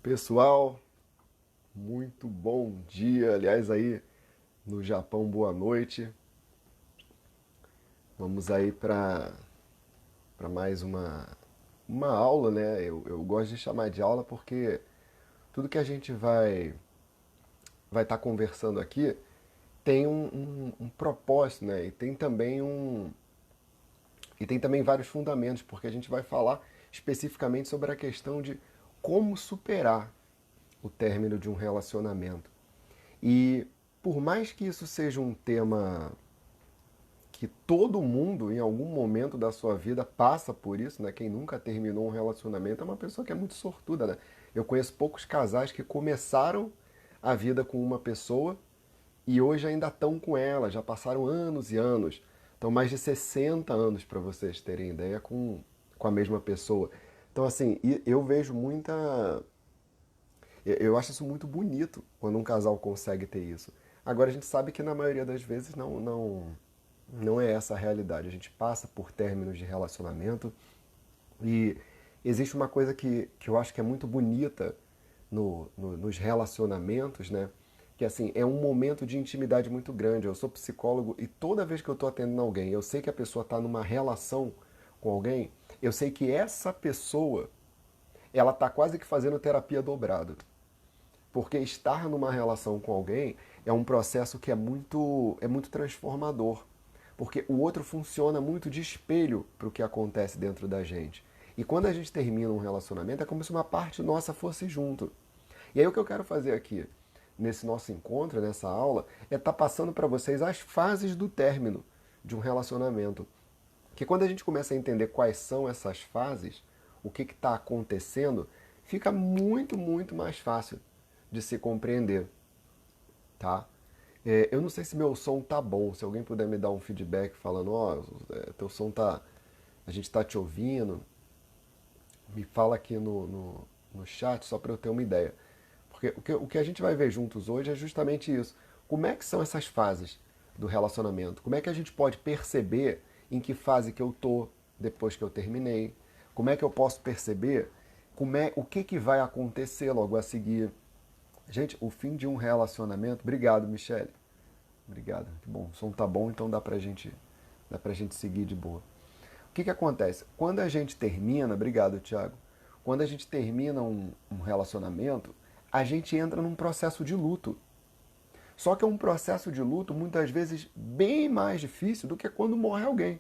Pessoal, muito bom dia. Aliás, aí no Japão, boa noite. Vamos aí para mais uma aula, né? Eu gosto de chamar de aula porque tudo que a gente vai estar conversando aqui tem um propósito, né? E tem também vários fundamentos, porque a gente vai falar especificamente sobre a questão de como superar o término de um relacionamento. E por mais que isso seja um tema que todo mundo, em algum momento da sua vida, passa por isso, né? Quem nunca terminou um relacionamento é uma pessoa que é muito sortuda, né? Eu conheço poucos casais que começaram a vida com uma pessoa e hoje ainda estão com ela, já passaram anos e anos. Então, mais de 60 anos, para vocês terem ideia, com a mesma pessoa. Então, assim, eu vejo muita. Eu acho isso muito bonito quando um casal consegue ter isso. Agora, a gente sabe que na maioria das vezes não é essa a realidade. A gente passa por términos de relacionamento e existe uma coisa que eu acho que é muito bonita nos relacionamentos, né? Que assim, é um momento de intimidade muito grande. Eu sou psicólogo e toda vez que eu estou atendendo alguém, eu sei que a pessoa está numa relação com alguém, eu sei que essa pessoa, ela está quase que fazendo terapia dobrada. Porque estar numa relação com alguém é um processo que é muito transformador. Porque o outro funciona muito de espelho para o que acontece dentro da gente. E quando a gente termina um relacionamento, é como se uma parte nossa fosse junto. E aí o que eu quero fazer aqui, nesse nosso encontro, nessa aula, é estar passando para vocês as fases do término de um relacionamento. Que quando a gente começa a entender quais são essas fases, o que está acontecendo, fica muito, muito mais fácil de se compreender, tá? Eu não sei se meu som tá bom, se alguém puder me dar um feedback falando, ó, teu som tá, a gente tá te ouvindo, me fala aqui no chat só para eu ter uma ideia. Porque o que a gente vai ver juntos hoje é justamente isso. Como é que são essas fases do relacionamento? Como é que a gente pode perceber em que fase que eu tô depois que eu terminei? Como é que eu posso perceber o que vai acontecer logo a seguir? Gente, o fim de um relacionamento. Obrigado, Michele. Obrigado. Que bom. O som tá bom, então dá pra gente seguir de boa. O que acontece? Quando a gente termina, obrigado, Thiago. Quando a gente termina um relacionamento, a gente entra num processo de luto. Só que é um processo de luto muitas vezes bem mais difícil do que quando morre alguém.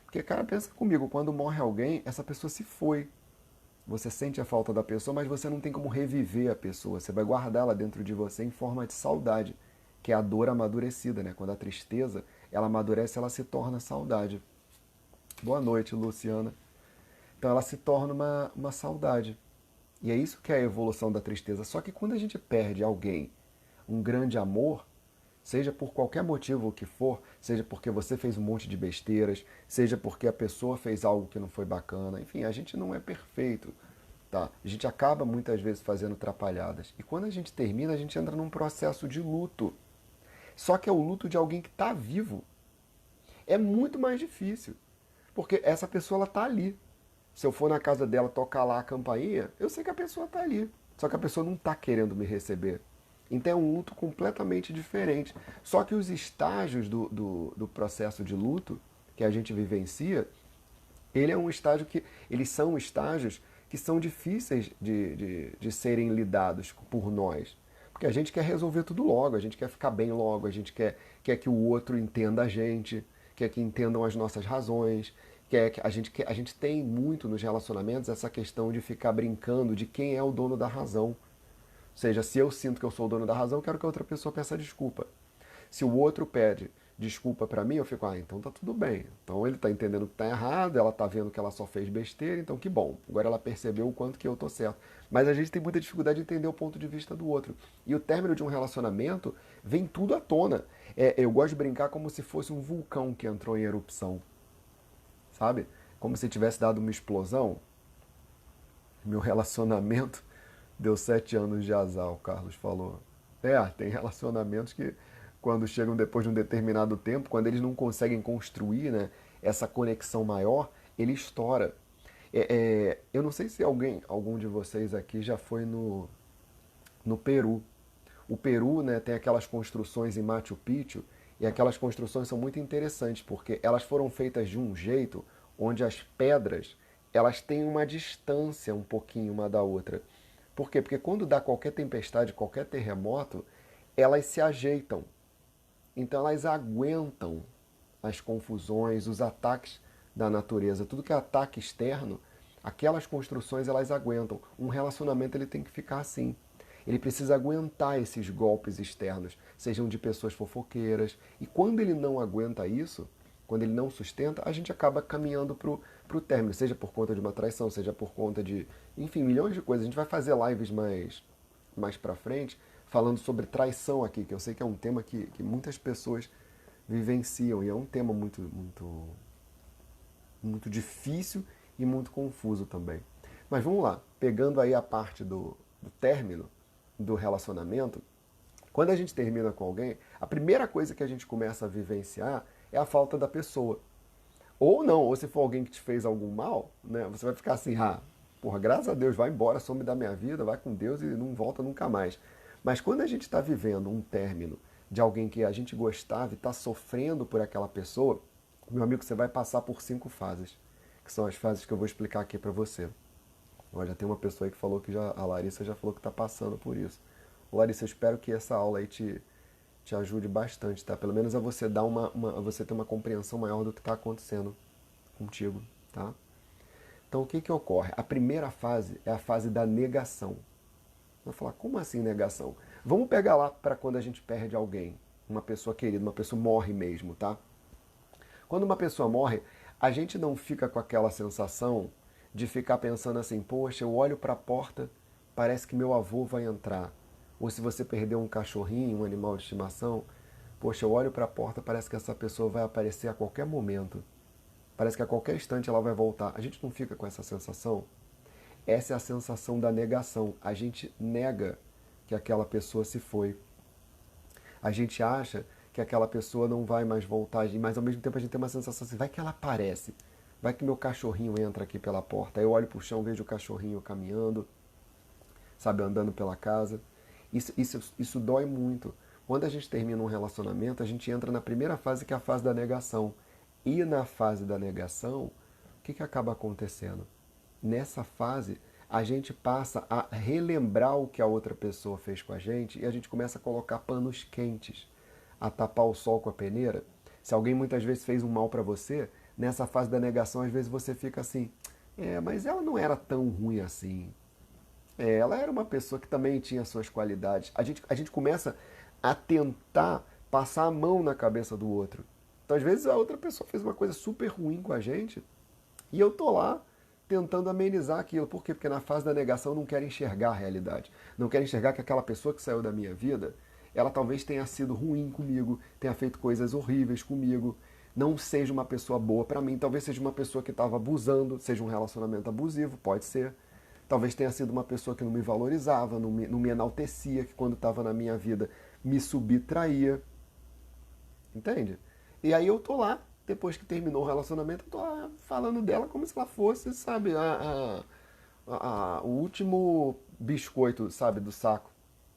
Porque, cara, pensa comigo, quando morre alguém, essa pessoa se foi. Você sente a falta da pessoa, mas você não tem como reviver a pessoa. Você vai guardá-la dentro de você em forma de saudade, que é a dor amadurecida, né? Quando a tristeza, ela amadurece, ela se torna saudade. Boa noite, Luciana. Então ela se torna uma saudade. E é isso que é a evolução da tristeza. Só que quando a gente perde alguém, um grande amor, seja por qualquer motivo que for, seja porque você fez um monte de besteiras, seja porque a pessoa fez algo que não foi bacana, enfim, a gente não é perfeito, tá? A gente acaba muitas vezes fazendo trapalhadas. E quando a gente termina, a gente entra num processo de luto. Só que é o luto de alguém que está vivo. É muito mais difícil, porque essa pessoa ela tá ali. Se eu for na casa dela tocar lá a campainha, eu sei que a pessoa está ali. Só que a pessoa não está querendo me receber. Então é um luto completamente diferente. Só que os estágios do processo de luto que a gente vivencia, ele é um estágio que. Eles são estágios que são difíceis de serem lidados por nós. Porque a gente quer resolver tudo logo, a gente quer ficar bem logo, a gente quer que o outro entenda a gente, quer que entendam as nossas razões, a gente tem muito nos relacionamentos essa questão de ficar brincando de quem é o dono da razão. Ou seja, se eu sinto que eu sou o dono da razão, eu quero que a outra pessoa peça desculpa. Se o outro pede desculpa pra mim, eu fico, então tá tudo bem. Então ele tá entendendo que tá errado, ela tá vendo que ela só fez besteira, então que bom. Agora ela percebeu o quanto que eu tô certo. Mas a gente tem muita dificuldade de entender o ponto de vista do outro. E o término de um relacionamento vem tudo à tona. Eu gosto de brincar como se fosse um vulcão que entrou em erupção, sabe? Como se tivesse dado uma explosão. Meu relacionamento deu 7 anos de azar, o Carlos falou. Tem relacionamentos que, quando chegam depois de um determinado tempo, quando eles não conseguem construir, né, essa conexão maior, ele estoura. Eu não sei se algum de vocês aqui já foi no. no Peru. O Peru, né, tem aquelas construções em Machu Picchu, e aquelas construções são muito interessantes, porque elas foram feitas de um jeito onde as pedras elas têm uma distância um pouquinho uma da outra. Por quê? Porque quando dá qualquer tempestade, qualquer terremoto, elas se ajeitam. Então elas aguentam as confusões, os ataques da natureza. Tudo que é ataque externo, aquelas construções elas aguentam. Um relacionamento ele tem que ficar assim. Ele precisa aguentar esses golpes externos, sejam de pessoas fofoqueiras. E quando ele não aguenta isso, quando ele não sustenta, a gente acaba caminhando para o término, seja por conta de uma traição, seja por conta de, enfim, milhões de coisas. A gente vai fazer lives mais para frente falando sobre traição aqui, que eu sei que é um tema que muitas pessoas vivenciam e é um tema muito difícil e muito confuso também. Mas vamos lá, pegando aí a parte do término do relacionamento, quando a gente termina com alguém, a primeira coisa que a gente começa a vivenciar é a falta da pessoa. Ou não, ou se for alguém que te fez algum mal, né, você vai ficar assim, porra, graças a Deus, vai embora, some da minha vida, vai com Deus e não volta nunca mais. Mas quando a gente está vivendo um término de alguém que a gente gostava e está sofrendo por aquela pessoa, meu amigo, você vai passar por 5 fases, que são as fases que eu vou explicar aqui para você. Olha, tem uma pessoa aí que falou que a Larissa já falou que está passando por isso. Larissa, eu espero que essa aula aí te ajude bastante, tá? Pelo menos a você dar a você ter uma compreensão maior do que está acontecendo contigo, tá? Então, o que ocorre? A primeira fase é a fase da negação. Vai falar, como assim negação? Vamos pegar lá para quando a gente perde alguém, uma pessoa querida, uma pessoa morre mesmo, tá? Quando uma pessoa morre, a gente não fica com aquela sensação de ficar pensando assim, poxa, eu olho para a porta, parece que meu avô vai entrar. Ou se você perdeu um cachorrinho, um animal de estimação, poxa, eu olho para a porta, parece que essa pessoa vai aparecer a qualquer momento. Parece que a qualquer instante ela vai voltar. A gente não fica com essa sensação? Essa é a sensação da negação. A gente nega que aquela pessoa se foi. A gente acha que aquela pessoa não vai mais voltar, mas ao mesmo tempo a gente tem uma sensação assim, vai que ela aparece. Vai que meu cachorrinho entra aqui pela porta. Aí eu olho pro chão, vejo o cachorrinho caminhando, sabe, andando pela casa. Isso dói muito. Quando a gente termina um relacionamento, a gente entra na primeira fase, que é a fase da negação. E na fase da negação, o que acaba acontecendo? Nessa fase, a gente passa a relembrar o que a outra pessoa fez com a gente e a gente começa a colocar panos quentes, a tapar o sol com a peneira. Se alguém muitas vezes fez um mal para você, nessa fase da negação, às vezes você fica assim, mas ela não era tão ruim assim. Ela era uma pessoa que também tinha suas qualidades. A gente começa a tentar passar a mão na cabeça do outro. Então, às vezes, a outra pessoa fez uma coisa super ruim com a gente e eu tô lá tentando amenizar aquilo. Por quê? Porque na fase da negação eu não quero enxergar a realidade. Não quero enxergar que aquela pessoa que saiu da minha vida, ela talvez tenha sido ruim comigo, tenha feito coisas horríveis comigo, não seja uma pessoa boa para mim, talvez seja uma pessoa que estava abusando, seja um relacionamento abusivo, pode ser. Talvez tenha sido uma pessoa que não me valorizava, não me enaltecia, que quando estava na minha vida me subtraía. Entende? E aí eu tô lá, depois que terminou o relacionamento, eu tô lá falando dela como se ela fosse, sabe, o último biscoito, sabe, do saco.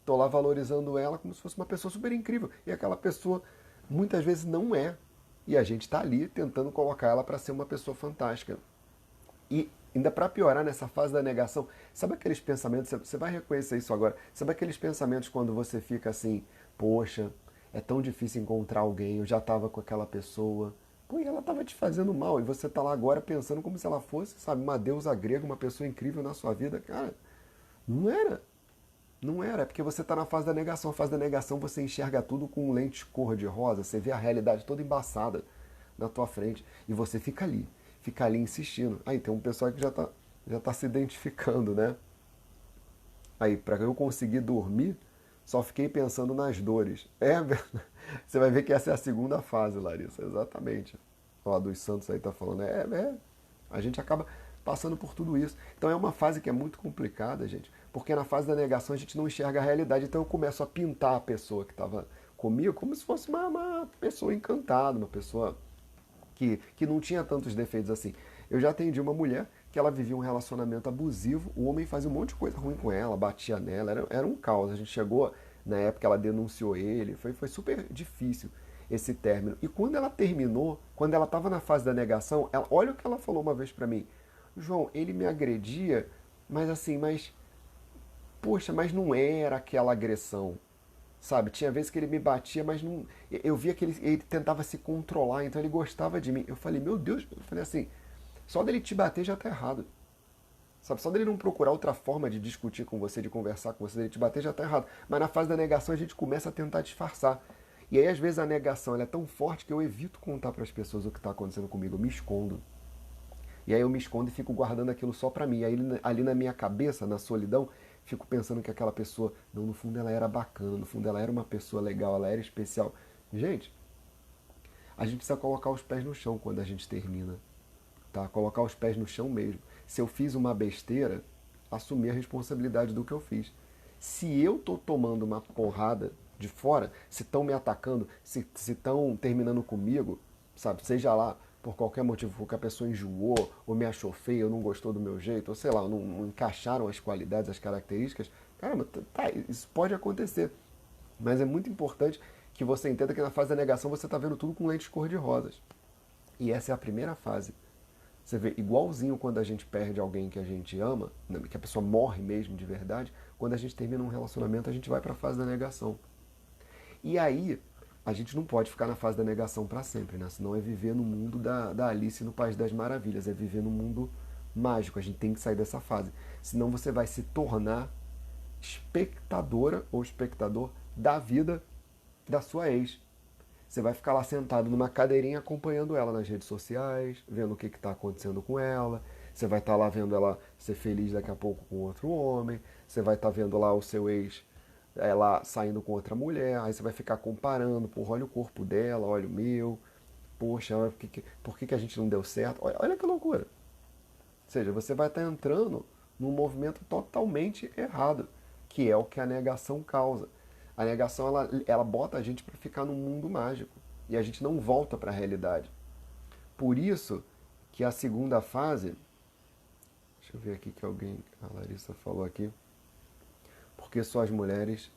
Tô lá valorizando ela como se fosse uma pessoa super incrível. E aquela pessoa muitas vezes não é. E a gente tá ali tentando colocar ela para ser uma pessoa fantástica. E ainda para piorar nessa fase da negação, sabe aqueles pensamentos, você vai reconhecer isso agora, sabe aqueles pensamentos quando você fica assim, poxa, é tão difícil encontrar alguém, eu já estava com aquela pessoa, pô, e ela estava te fazendo mal, e você está lá agora pensando como se ela fosse, sabe, uma deusa grega, uma pessoa incrível na sua vida, cara, não era. Não era, é porque você está na fase da negação. A fase da negação você enxerga tudo com lente cor-de-rosa, você vê a realidade toda embaçada na tua frente e você fica ali insistindo. Aí tem um pessoal que já tá se identificando, né? Aí, para eu conseguir dormir, só fiquei pensando nas dores. Você vai ver que essa é a segunda fase, Larissa, exatamente. Ó, a dos Santos aí tá falando, a gente acaba passando por tudo isso. Então é uma fase que é muito complicada, gente, porque na fase da negação a gente não enxerga a realidade, então eu começo a pintar a pessoa que estava comigo como se fosse uma pessoa encantada, uma pessoa que não tinha tantos defeitos assim. Eu já atendi uma mulher que ela vivia um relacionamento abusivo, o homem fazia um monte de coisa ruim com ela, batia nela, era um caos. A gente chegou, na época ela denunciou ele, foi super difícil esse término. E quando ela terminou, quando ela estava na fase da negação, olha o que ela falou uma vez para mim: João, ele me agredia, mas assim, poxa, mas não era aquela agressão, sabe? Tinha vezes que ele me batia, mas não, eu via que ele tentava se controlar, então ele gostava de mim. Eu falei, meu Deus, eu falei assim, só dele te bater já tá errado. Sabe, só dele não procurar outra forma de discutir com você, de conversar com você, dele te bater já tá errado. Mas na fase da negação a gente começa a tentar disfarçar. E aí às vezes a negação ela é tão forte que eu evito contar para as pessoas o que está acontecendo comigo, eu me escondo. E aí eu me escondo e fico guardando aquilo só pra mim. E aí ali na minha cabeça, na solidão, fico pensando que aquela pessoa, não, no fundo ela era bacana, no fundo ela era uma pessoa legal, ela era especial. Gente, a gente precisa colocar os pés no chão quando a gente termina, tá? Colocar os pés no chão mesmo. Se eu fiz uma besteira, assumir a responsabilidade do que eu fiz. Se eu tô tomando uma porrada de fora, se estão me atacando, se estão terminando comigo, sabe, seja lá por qualquer motivo, porque a pessoa enjoou, ou me achou feio, ou não gostou do meu jeito, ou sei lá, não encaixaram as qualidades, as características, caramba, tá, isso pode acontecer. Mas é muito importante que você entenda que na fase da negação você está vendo tudo com lentes cor-de-rosas. E essa é a primeira fase. Você vê igualzinho quando a gente perde alguém que a gente ama, que a pessoa morre mesmo de verdade, quando a gente termina um relacionamento, a gente vai para a fase da negação. E aí, a gente não pode ficar na fase da negação para sempre, né? Senão é viver no mundo da Alice no País das Maravilhas, é viver no mundo mágico, a gente tem que sair dessa fase. Senão você vai se tornar espectadora ou espectador da vida da sua ex. Você vai ficar lá sentado numa cadeirinha acompanhando ela nas redes sociais, vendo o que está acontecendo com ela. Você vai estar lá vendo ela ser feliz daqui a pouco com outro homem. Você vai estar vendo lá o seu ex ela saindo com outra mulher. Aí você vai ficar comparando, porra, olha o corpo dela, olha o meu. Poxa, por que a gente não deu certo? Olha que loucura. Ou seja, você vai estar entrando num movimento totalmente errado, que é o que a negação causa. A negação ela bota a gente para ficar num mundo mágico e a gente não volta para a realidade. Por isso que a segunda fase, deixa eu ver aqui que a Larissa falou aqui, porque só as mulheres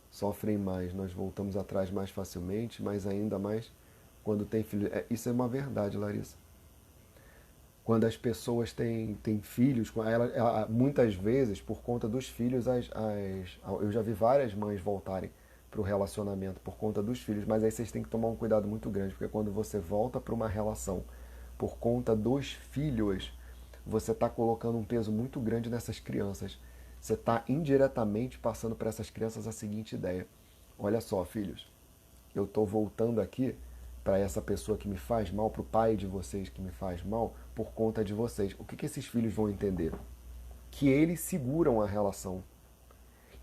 sofrem mais, nós voltamos atrás mais facilmente, mas ainda mais quando tem filhos. Isso é uma verdade, Larissa. Quando as pessoas têm filhos, muitas vezes, por conta dos filhos, eu já vi várias mães voltarem para o relacionamento por conta dos filhos, mas aí vocês têm que tomar um cuidado muito grande, porque quando você volta para uma relação por conta dos filhos, você está colocando um peso muito grande nessas crianças. Você está indiretamente passando para essas crianças a seguinte ideia: olha só, filhos, eu estou voltando aqui para essa pessoa que me faz mal, para o pai de vocês que me faz mal, por conta de vocês. O que esses filhos vão entender? Que eles seguram a relação.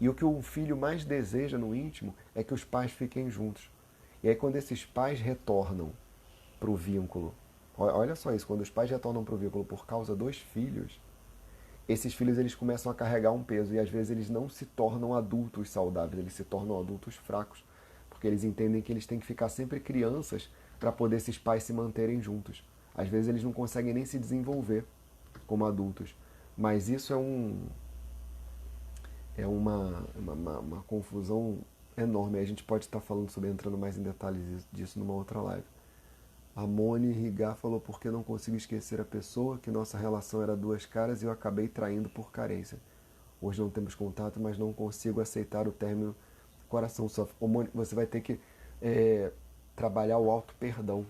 E o que o filho mais deseja no íntimo é que os pais fiquem juntos. E aí quando esses pais retornam para o vínculo, olha só isso, quando os pais retornam para o vínculo por causa dos filhos, esses filhos eles começam a carregar um peso e às vezes eles não se tornam adultos saudáveis, eles se tornam adultos fracos, porque eles entendem que eles têm que ficar sempre crianças para poder esses pais se manterem juntos. Às vezes eles não conseguem nem se desenvolver como adultos, mas isso é uma confusão enorme. A gente pode estar falando sobre, entrando mais em detalhes disso numa outra live. A Moni Rigar falou: porque não consigo esquecer a pessoa, que nossa relação era duas caras e eu acabei traindo por carência. Hoje não temos contato, mas não consigo aceitar o término. Coração sofre. Moni, você vai ter que trabalhar o auto-perdão.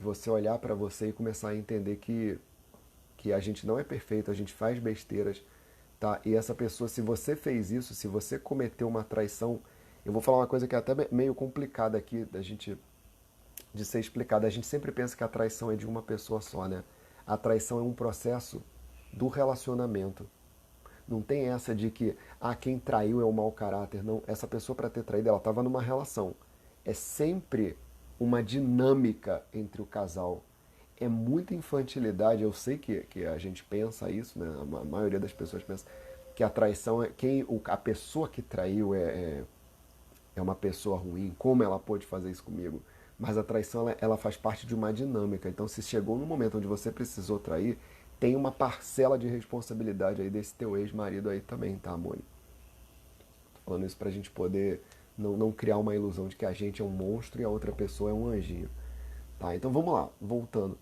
Você olhar para você e começar a entender que a gente não é perfeito, a gente faz besteiras, tá? E essa pessoa, se você fez isso, se você cometeu uma traição, eu vou falar uma coisa que é até meio complicada aqui de ser explicada. A gente sempre pensa que a traição é de uma pessoa só, né? A traição é um processo do relacionamento. Não tem essa de que quem traiu é um mau caráter. Não, essa pessoa, para ter traído, ela estava numa relação. É sempre uma dinâmica entre o casal. É muita infantilidade. Eu sei que a gente pensa isso, né? A maioria das pessoas pensa que a traição é a pessoa que traiu é uma pessoa ruim. Como ela pôde fazer isso comigo? Mas a traição ela faz parte de uma dinâmica. Então, se chegou no momento onde você precisou trair, tem uma parcela de responsabilidade aí desse teu ex-marido aí também, tá, Moni? Tô falando isso pra gente poder não criar uma ilusão de que a gente é um monstro e a outra pessoa é um anjinho. Tá, então vamos lá, voltando.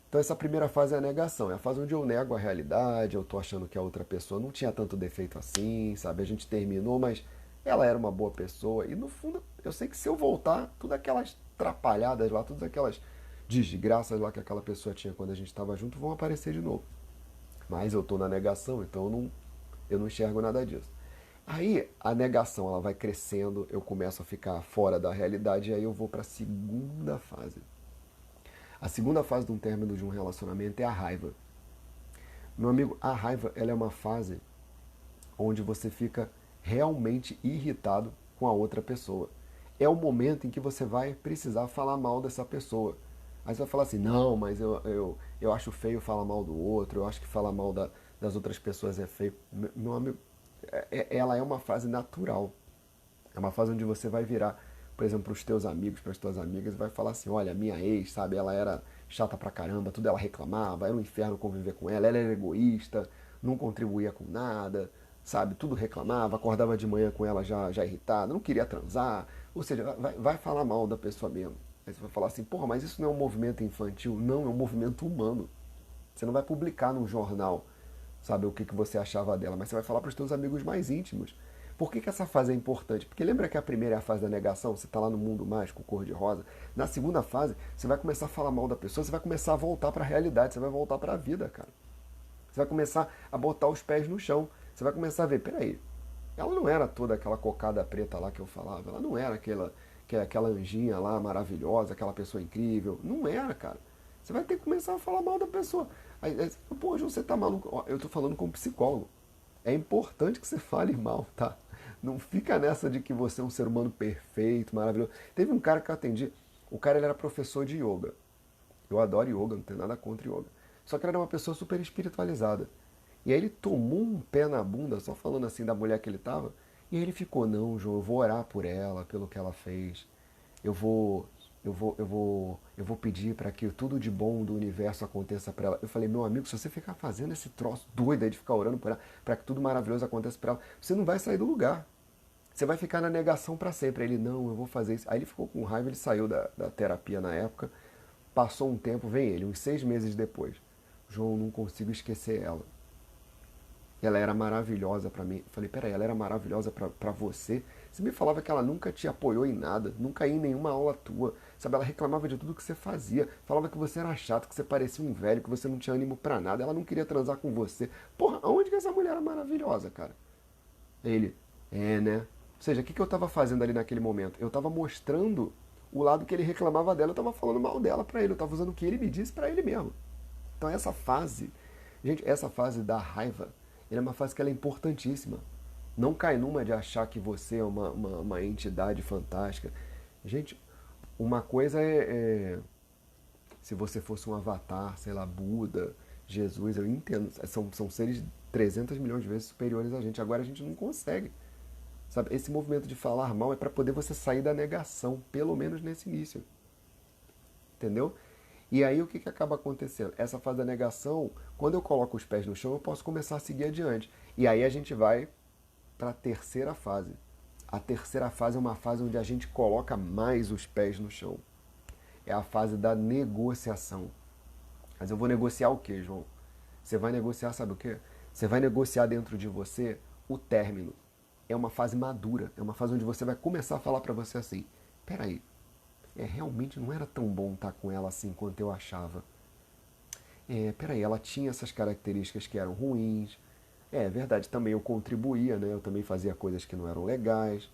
Então essa primeira fase é a negação, é a fase onde eu nego a realidade, eu tô achando que a outra pessoa não tinha tanto defeito assim, sabe? A gente terminou, mas ela era uma boa pessoa. E no fundo, eu sei que se eu voltar, todas aquelas atrapalhadas lá, todas aquelas desgraças lá que aquela pessoa tinha quando a gente estava junto vão aparecer de novo. Mas eu tô na negação, então eu não enxergo nada disso. Aí a negação ela vai crescendo, eu começo a ficar fora da realidade e aí eu vou para a segunda fase. A segunda fase de um término de um relacionamento é a raiva. Meu amigo, a raiva ela é uma fase onde você fica realmente irritado com a outra pessoa. É o momento em que você vai precisar falar mal dessa pessoa. Aí você vai falar assim, não, mas eu acho feio falar mal do outro, eu acho que falar mal das outras pessoas é feio. Meu amigo, ela é uma fase natural. É uma fase onde você vai virar, por exemplo, para os teus amigos, para as tuas amigas, e vai falar assim, olha, minha ex, sabe, ela era chata pra caramba, tudo ela reclamava, era um inferno conviver com ela era egoísta, não contribuía com nada, sabe, tudo reclamava, acordava de manhã com ela já irritada, não queria transar, ou seja, vai falar mal da pessoa mesmo. Aí você vai falar assim, porra, mas isso não é um movimento infantil? Não, é um movimento humano. Você não vai publicar num jornal, sabe, o que você achava dela, mas você vai falar para os teus amigos mais íntimos. Por que essa fase é importante? Porque lembra que a primeira é a fase da negação, você está lá no mundo mágico, cor-de-rosa. Na segunda fase, você vai começar a falar mal da pessoa, você vai começar a voltar para a realidade, você vai voltar para a vida, cara. Você vai começar a botar os pés no chão, você vai começar a ver, peraí, ela não era toda aquela cocada preta lá que eu falava, ela não era aquela anjinha lá maravilhosa, aquela pessoa incrível, não era, cara. Você vai ter que começar a falar mal da pessoa. Aí, pô, João, você tá maluco? Ó, eu tô falando como psicólogo. É importante que você fale mal, tá? Não fica nessa de que você é um ser humano perfeito, maravilhoso. Teve um cara que eu atendi, o cara ele era professor de yoga. Eu adoro yoga, não tenho nada contra yoga. Só que ele era uma pessoa super espiritualizada. E aí ele tomou um pé na bunda, só falando assim da mulher que ele tava, e aí ele ficou, não, João, eu vou orar por ela, pelo que ela fez. Eu vou eu vou pedir para que tudo de bom do universo aconteça para ela. Eu falei, meu amigo, se você ficar fazendo esse troço doido aí de ficar orando por ela, para que tudo maravilhoso aconteça para ela, você não vai sair do lugar. Você vai ficar na negação para sempre. Aí ele, não, eu vou fazer isso. Aí ele ficou com raiva, ele saiu da terapia na época, passou um tempo, vem ele, uns 6 meses depois. João, não consigo esquecer ela. Ela era maravilhosa para mim. Eu falei, peraí, ela era maravilhosa para você? Você me falava que ela nunca te apoiou em nada, nunca ia em nenhuma aula tua. Sabe, ela reclamava de tudo que você fazia. Falava que você era chato, que você parecia um velho, que você não tinha ânimo para nada. Ela não queria transar com você. Porra, aonde que essa mulher era maravilhosa, cara? Ele, né? Ou seja, o que eu tava fazendo ali naquele momento? Eu tava mostrando o lado que ele reclamava dela, eu tava falando mal dela para ele, eu tava usando o que ele me disse para ele mesmo. Então essa fase, gente, essa fase da raiva, ela é uma fase que ela é importantíssima. Não cai numa de achar que você é uma entidade fantástica. Gente, uma coisa se você fosse um avatar, sei lá, Buda, Jesus, eu entendo. São seres 300 milhões de vezes superiores a gente. Agora a gente não consegue. Sabe? Esse movimento de falar mal é para poder você sair da negação, pelo menos nesse início. Entendeu? E aí o que acaba acontecendo? Essa fase da negação, quando eu coloco os pés no chão, eu posso começar a seguir adiante. E aí a gente vai para a terceira fase. A terceira fase é uma fase onde a gente coloca mais os pés no chão. É a fase da negociação. Mas eu vou negociar o quê, João? Você vai negociar, sabe o quê? Você vai negociar dentro de você o término. É uma fase madura, é uma fase onde você vai começar a falar para você assim, peraí, realmente não era tão bom estar com ela assim quanto eu achava. Peraí, ela tinha essas características que eram ruins. É verdade, também eu contribuía, né? Eu também fazia coisas que não eram legais,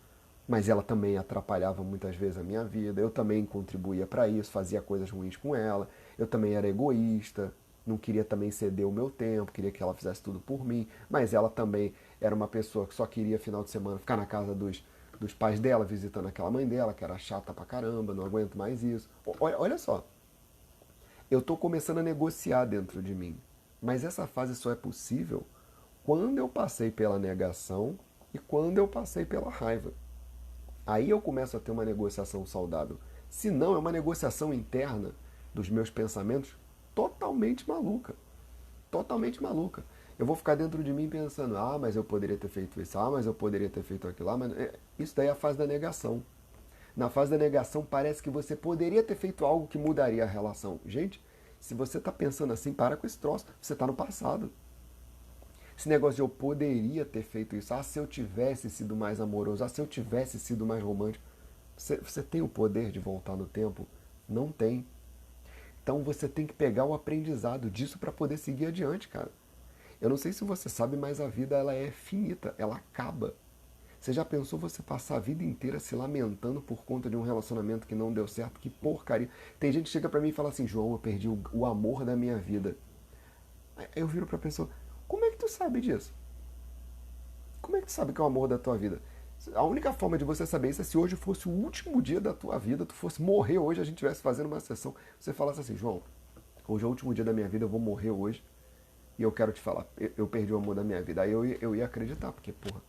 mas ela também atrapalhava muitas vezes a minha vida. Eu também contribuía para isso, fazia coisas ruins com ela. Eu também era egoísta, não queria também ceder o meu tempo, queria que ela fizesse tudo por mim, mas ela também era uma pessoa que só queria final de semana ficar na casa dos pais dela, visitando aquela mãe dela, que era chata pra caramba, não aguento mais isso. Olha só, eu estou começando a negociar dentro de mim, mas essa fase só é possível quando eu passei pela negação e quando eu passei pela raiva. Aí eu começo a ter uma negociação saudável. Se não, é uma negociação interna dos meus pensamentos totalmente maluca. totalmente maluca. Eu vou ficar dentro de mim pensando, ah, mas eu poderia ter feito isso, ah, mas eu poderia ter feito aquilo, ah, mas... Isso daí é a fase da negação. Na fase da negação parece que você poderia ter feito algo que mudaria a relação. Gente, se você está pensando assim, para com esse troço, você está no passado. Esse negócio de eu poderia ter feito isso, ah, se eu tivesse sido mais amoroso, ah, se eu tivesse sido mais romântico. Você tem o poder de voltar no tempo? Não tem. Então você tem que pegar o aprendizado disso para poder seguir adiante, cara. Eu não sei se você sabe, mas a vida ela é finita, ela acaba. Você já pensou você passar a vida inteira se lamentando por conta de um relacionamento que não deu certo? Que porcaria. Tem gente que chega pra mim e fala assim, João, eu perdi o amor da minha vida. Aí eu viro pra pessoa, como é que tu sabe disso? Como é que tu sabe que é o amor da tua vida? A única forma de você saber isso é se hoje fosse o último dia da tua vida, tu fosse morrer hoje, a gente estivesse fazendo uma sessão, você falasse assim, João, hoje é o último dia da minha vida, eu vou morrer hoje, e eu quero te falar, eu perdi o amor da minha vida. Aí eu ia acreditar, porque, porra,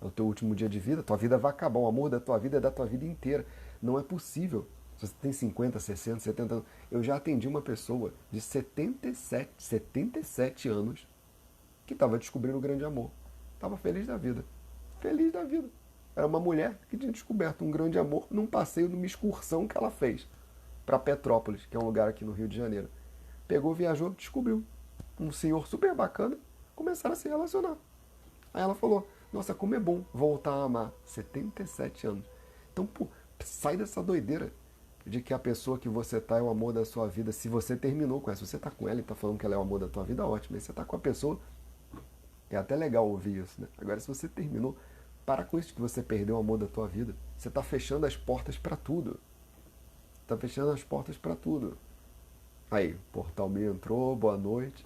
é o teu último dia de vida, tua vida vai acabar, o amor da tua vida é da tua vida inteira. Não é possível. Se você tem 50, 60, 70 anos. Eu já atendi uma pessoa de 77 anos que estava descobrindo o grande amor. Estava feliz da vida. Feliz da vida. Era uma mulher que tinha descoberto um grande amor num passeio, numa excursão que ela fez para Petrópolis, que é um lugar aqui no Rio de Janeiro. Pegou, viajou, descobriu. Um senhor super bacana, começaram a se relacionar. Aí ela falou, nossa, como é bom voltar a amar. 77 anos. Então, pô, sai dessa doideira de que a pessoa que você tá é o amor da sua vida. Se você terminou com ela, se você tá com ela e tá falando que ela é o amor da tua vida, ótimo. Mas se você tá com a pessoa, é até legal ouvir isso, né? Agora, se você terminou, para com isso que você perdeu o amor da tua vida. Você tá fechando as portas para tudo. Tá fechando as portas para tudo. Aí, o Portal Me entrou, boa noite.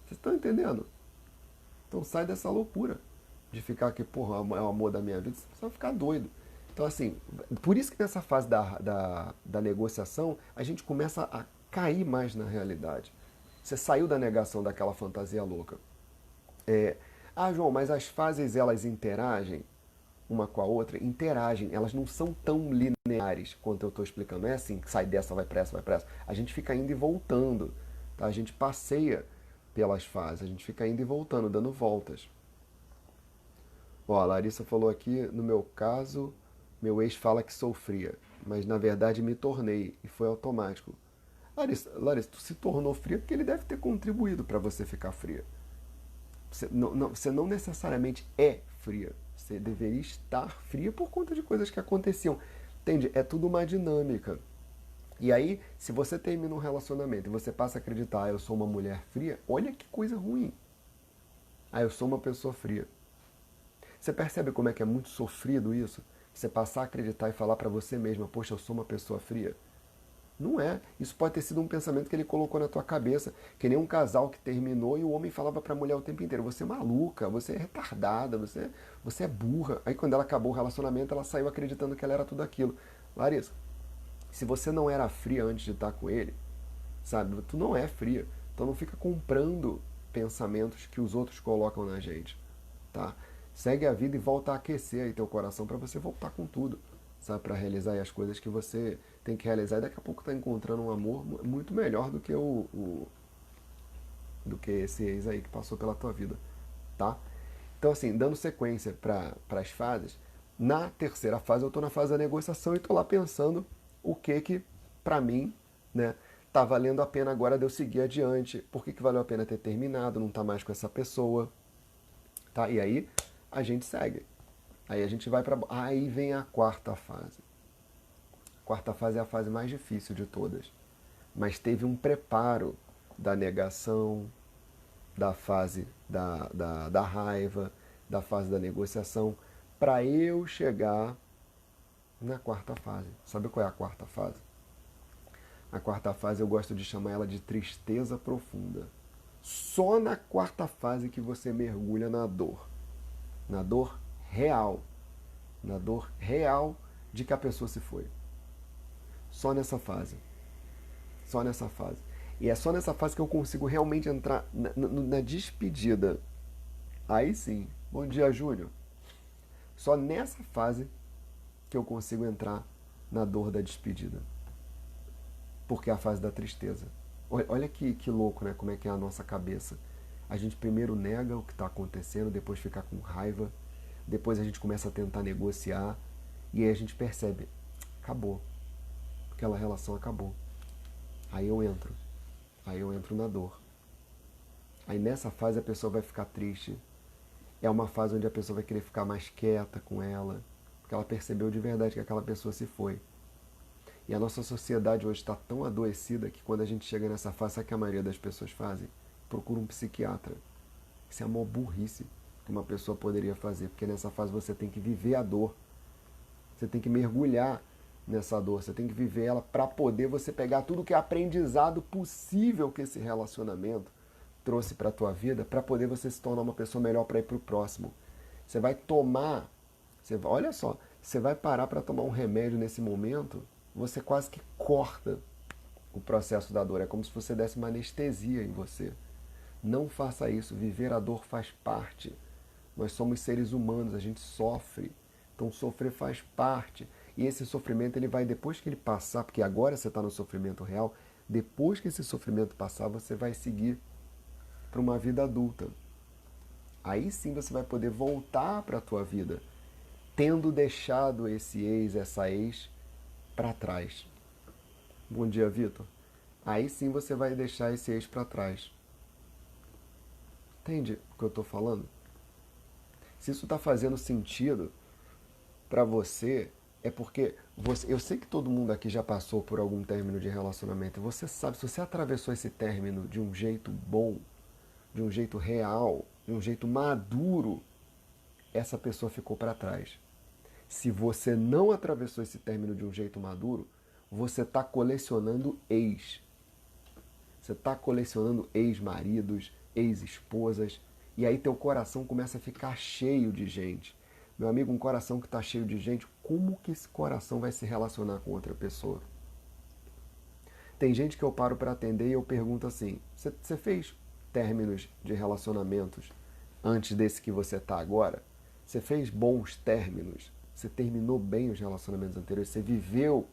Vocês estão entendendo? Então sai dessa loucura de ficar aqui, porra, é o amor da minha vida, você vai ficar doido. Então, assim, por isso que nessa fase da negociação, a gente começa a cair mais na realidade. Você saiu da negação daquela fantasia louca. Ah, João, mas as fases, elas interagem uma com a outra? Interagem, elas não são tão lineares quanto eu estou explicando. Não é assim, que sai dessa, vai para essa, vai para essa. A gente fica indo e voltando, tá? A gente passeia pelas fases, a gente fica indo e voltando, dando voltas. Ó, a Larissa falou aqui, no meu caso, meu ex fala que sou fria, mas na verdade me tornei e foi automático. Larissa, tu se tornou fria porque ele deve ter contribuído para você ficar fria. Você não necessariamente é fria. Você deveria estar fria por conta de coisas que aconteciam. Entende? É tudo uma dinâmica. E aí, se você termina um relacionamento e você passa a acreditar, ah, eu sou uma mulher fria, olha que coisa ruim. Ah, eu sou uma pessoa fria. Você percebe como é que é muito sofrido isso? Você passar a acreditar e falar para você mesma, poxa, eu sou uma pessoa fria. Não é. Isso pode ter sido um pensamento que ele colocou na tua cabeça. Que nem um casal que terminou e o homem falava para a mulher o tempo inteiro, você é maluca, você é retardada, você é burra. Aí quando ela acabou o relacionamento, ela saiu acreditando que ela era tudo aquilo. Larissa, se você não era fria antes de estar com ele, sabe, tu não é fria. Então não fica comprando pensamentos que os outros colocam na gente, tá? Segue a vida e volta a aquecer aí teu coração para você voltar com tudo, sabe, para realizar as coisas que você tem que realizar e daqui a pouco tá encontrando um amor muito melhor do que do que esse ex aí que passou pela tua vida, tá? Então assim, dando sequência para as fases, na terceira fase eu tô na fase da negociação e tô lá pensando o que para mim, né, tá valendo a pena agora de eu seguir adiante, por que valeu a pena ter terminado, não tá mais com essa pessoa, tá? E aí a gente segue. Aí a gente vai para... Aí vem a quarta fase. A quarta fase é a fase mais difícil de todas. Mas teve um preparo da negação, da fase da raiva, da fase da negociação, para eu chegar na quarta fase. Sabe qual é a quarta fase? A quarta fase eu gosto de chamar ela de tristeza profunda. Só na quarta fase que você mergulha na dor. Na dor real. Na dor real de que a pessoa se foi. Só nessa fase. Só nessa fase. E é só nessa fase que eu consigo realmente entrar na despedida. Aí sim. Bom dia, Júnior. Só nessa fase que eu consigo entrar na dor da despedida. Porque é a fase da tristeza. Olha que louco, né? Como é que é a nossa cabeça. A gente primeiro nega o que está acontecendo, depois fica com raiva, depois a gente começa a tentar negociar, e aí a gente percebe, acabou, aquela relação acabou. Aí eu entro na dor. Aí nessa fase a pessoa vai ficar triste. É uma fase onde a pessoa vai querer ficar mais quieta com ela, porque ela percebeu de verdade que aquela pessoa se foi. E a nossa sociedade hoje está tão adoecida que quando a gente chega nessa fase, sabe o que a maioria das pessoas fazem? Procura um psiquiatra. Isso é a maior burrice que uma pessoa poderia fazer, porque nessa fase você tem que viver a dor. Você tem que mergulhar nessa dor, você tem que viver ela para poder você pegar tudo que é aprendizado possível que esse relacionamento trouxe para a tua vida, para poder você se tornar uma pessoa melhor para ir para o próximo. Você vai tomar, olha só, você vai parar para tomar um remédio nesse momento, você quase que corta o processo da dor. É como se você desse uma anestesia em você. Não faça isso. Viver a dor faz parte. Nós somos seres humanos, a gente sofre. Então sofrer faz parte. E esse sofrimento ele vai, depois que ele passar, porque agora você está no sofrimento real, depois que esse sofrimento passar, você vai seguir para uma vida adulta. Aí sim você vai poder voltar para a tua vida, tendo deixado esse ex, essa ex, para trás. Bom dia, Vitor. Aí sim você vai deixar esse ex para trás. Entende o que eu estou falando? Se isso está fazendo sentido para você, é porque eu sei que todo mundo aqui já passou por algum término de relacionamento. E você sabe, se você atravessou esse término de um jeito bom, de um jeito real, de um jeito maduro, essa pessoa ficou para trás. Se você não atravessou esse término de um jeito maduro, você está colecionando ex. Você está colecionando ex-maridos, ex-esposas, e aí teu coração começa a ficar cheio de gente. Meu amigo, um coração que está cheio de gente, como que esse coração vai se relacionar com outra pessoa? Tem gente que eu paro para atender e eu pergunto assim, você fez términos de relacionamentos antes desse que você está agora? Você fez bons términos? Você terminou bem os relacionamentos anteriores? Você viveu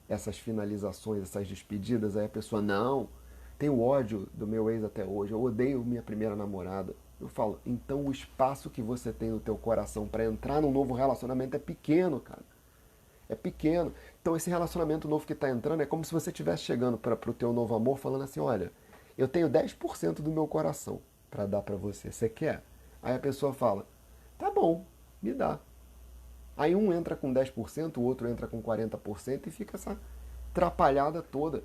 essas finalizações, essas despedidas? Aí a pessoa, não, tenho ódio do meu ex até hoje, eu odeio minha primeira namorada. Eu falo, então o espaço que você tem no teu coração para entrar num novo relacionamento é pequeno, cara. É pequeno. Então esse relacionamento novo que está entrando é como se você estivesse chegando para o teu novo amor falando assim, olha, eu tenho 10% do meu coração para dar para você. Você quer? Aí a pessoa fala, tá bom, me dá. Aí um entra com 10%, o outro entra com 40% e fica essa atrapalhada toda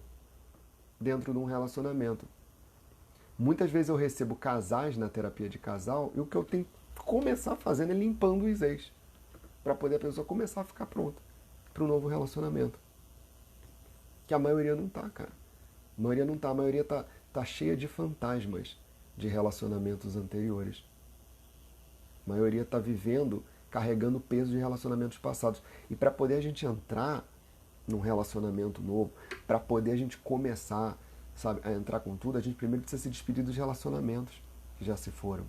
dentro de um relacionamento. Muitas vezes eu recebo casais na terapia de casal e o que eu tenho que começar fazendo é limpando os ex, para poder a pessoa começar a ficar pronta para um novo relacionamento. Que a maioria não tá, cara. A maioria não tá, a maioria tá cheia de fantasmas de relacionamentos anteriores. A maioria tá vivendo, carregando o peso de relacionamentos passados. E para poder a gente entrar num relacionamento novo, para poder a gente começar, sabe, a entrar com tudo, a gente primeiro precisa se despedir dos relacionamentos que já se foram.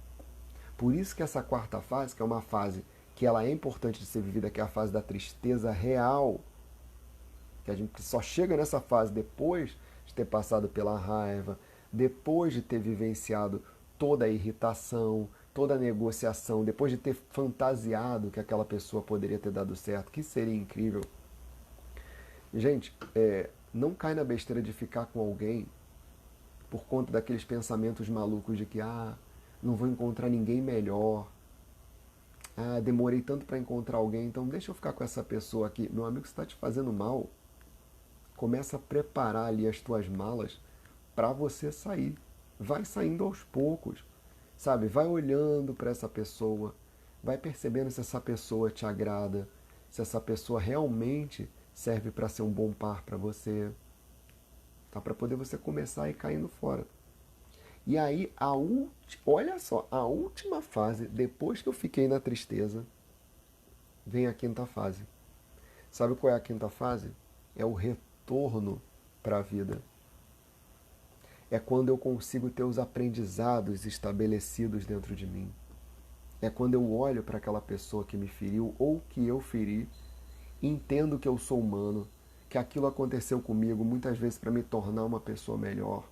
Por isso que essa quarta fase, que é uma fase que ela é importante de ser vivida, que é a fase da tristeza real, que a gente só chega nessa fase depois de ter passado pela raiva, depois de ter vivenciado toda a irritação, toda a negociação, depois de ter fantasiado que aquela pessoa poderia ter dado certo, que seria incrível. Gente, não cai na besteira de ficar com alguém por conta daqueles pensamentos malucos de que, não vou encontrar ninguém melhor, demorei tanto para encontrar alguém, então deixa eu ficar com essa pessoa aqui. Meu amigo, se está te fazendo mal, começa a preparar ali as tuas malas para você sair. Vai saindo aos poucos, sabe? Vai olhando para essa pessoa, vai percebendo se essa pessoa te agrada, se essa pessoa realmente serve para ser um bom par para você, tá? Para poder você começar a ir caindo fora. E aí, olha só, a última fase, depois que eu fiquei na tristeza, vem a quinta fase. Sabe qual é a quinta fase? É o retorno para a vida. É quando eu consigo ter os aprendizados estabelecidos dentro de mim. É quando eu olho para aquela pessoa que me feriu ou que eu feri, entendo que eu sou humano, que aquilo aconteceu comigo muitas vezes para me tornar uma pessoa melhor,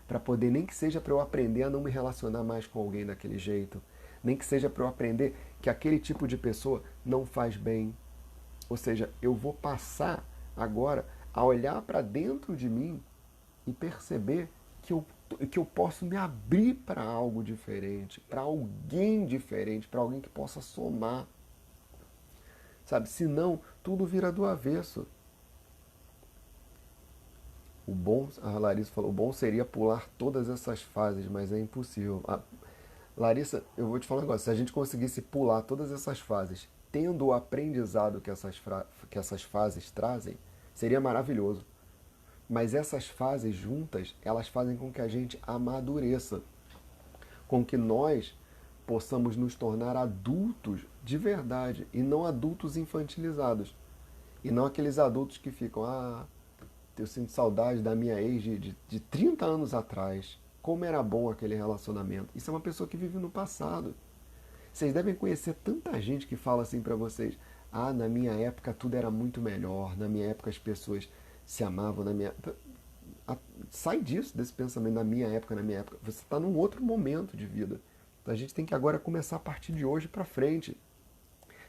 para poder, nem que seja para eu aprender a não me relacionar mais com alguém daquele jeito, nem que seja para eu aprender que aquele tipo de pessoa não faz bem. Ou seja, eu vou passar agora a olhar para dentro de mim e perceber que eu posso me abrir para algo diferente, para alguém diferente, para alguém que possa somar. Sabe? Senão, tudo vira do avesso. O bom, a Larissa falou, o bom seria pular todas essas fases, mas é impossível. Larissa, eu vou te falar um negócio, se a gente conseguisse pular todas essas fases, tendo o aprendizado que essas fases trazem, seria maravilhoso. Mas essas fases juntas, elas fazem com que a gente amadureça, com que nós possamos nos tornar adultos de verdade e não adultos infantilizados. E não aqueles adultos que ficam, eu sinto saudade da minha ex de 30 anos atrás. Como era bom aquele relacionamento. Isso é uma pessoa que vive no passado. Vocês devem conhecer tanta gente que fala assim pra vocês, na minha época tudo era muito melhor, na minha época as pessoas se amavam, na minha... Sai disso, desse pensamento, na minha época, na minha época. Você está num outro momento de vida. Então a gente tem que agora começar a partir de hoje pra frente.